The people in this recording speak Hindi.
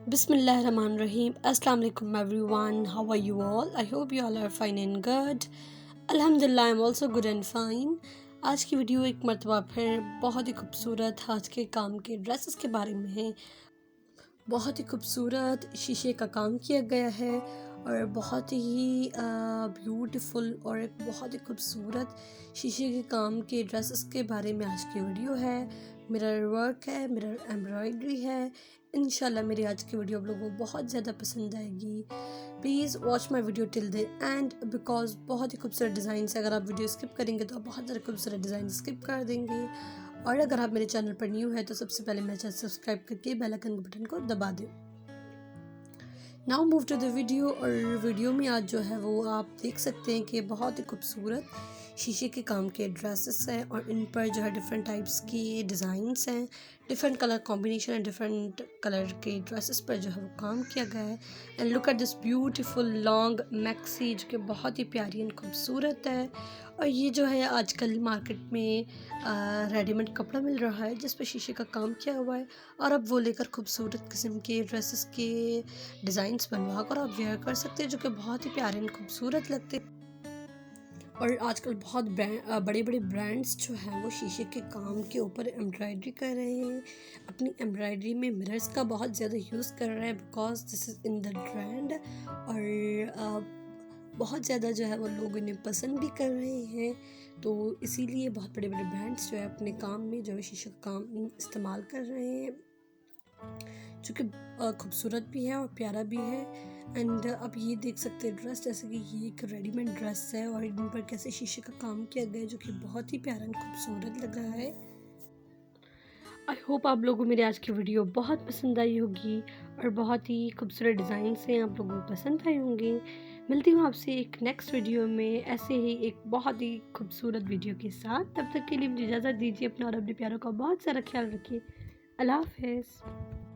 Bismillahirrahmanirrahim. Assalamu alaikum everyone. How are you all? I hope you all are fine and good. Alhamdulillah, I'm also good and fine. आज की वीडियो एक मरतबा फिर बहुत ही खूबसूरत हाथ के काम के ड्रेसेस के बारे में है। बहुत ही खूबसूरत शीशे का काम किया गया है और बहुत ही ब्यूटीफुल और एक बहुत ही खूबसूरत शीशे के काम के ड्रेसेस के बारे में आज की वीडियो है। मिरर वर्क है, मिरर एम्ब्रॉयडरी है। इंशाल्लाह मेरी आज की वीडियो आप लोगों को बहुत ज़्यादा पसंद आएगी। Please watch my video till the end because बहुत ही खूबसूरत डिज़ाइन है। अगर आप वीडियो स्किप करेंगे तो आप बहुत ज़्यादा खूबसूरत डिज़ाइन स्किप कर देंगे। और अगर आप मेरे चैनल पर न्यू है तो सबसे पहले मेरे चैनल सब्सक्राइब करके बेल आइकन के बटन को दबा दें। Now move to the video. और वीडियो में आज जो है वो आप देख सकते हैं कि बहुत ही खूबसूरत शीशे के काम के ड्रेसेस हैं और इन पर जो है डिफरेंट टाइप्स की डिज़ाइंस हैं, different colour combination and different colour के ड्रेसेस पर जो है वो काम किया गया है। And look at this beautiful long maxi जो कि बहुत ही प्यारी एंड खूबसूरत है। और ये जो है आजकल मार्केट में रेडीमेड कपड़ा मिल रहा है जिस पर शीशे का काम किया हुआ है और अब वो लेकर खूबसूरत किस्म के ड्रेसेस के डिज़ाइंस बनवा कर आप वेयर कर सकते हैं जो कि बहुत ही प्यारे एंड खूबसूरत लगते हैं। और आजकल बहुत बड़े बड़े ब्रांड्स जो हैं वो शीशे के काम के ऊपर एम्ब्रॉयडरी कर रहे हैं। अपनी एम्ब्रॉयडरी में मिरर्स का बहुत ज़्यादा यूज़ कर रहे हैं because this is in the trend. और बहुत ज़्यादा जो है वो लोग इन्हें पसंद भी कर रहे हैं, तो इसीलिए बहुत बड़े बड़े ब्रांड्स जो है अपने काम में जो है शीशे का काम इस्तेमाल कर रहे हैं जो कि खूबसूरत भी है और प्यारा भी है। एंड आप ये देख सकते हैं ड्रेस जैसे कि ये एक रेडीमेड ड्रेस है और इन पर कैसे शीशे का काम किया गया है जो कि बहुत ही प्यारा और खूबसूरत लग रहा है। आई होप आप लोगों को मेरी आज की वीडियो बहुत पसंद आई होगी और बहुत ही खूबसूरत डिज़ाइन से आप लोगों को पसंद आए होंगे। मिलती हूँ आपसे एक नेक्स्ट वीडियो में ऐसे ही एक बहुत ही खूबसूरत वीडियो के साथ। तब तक के लिए मुझे इजाज़त दीजिए। अपना और अपने प्यारों का बहुत सारा ख्याल रखिए। अल्लाह हाफ़िज़।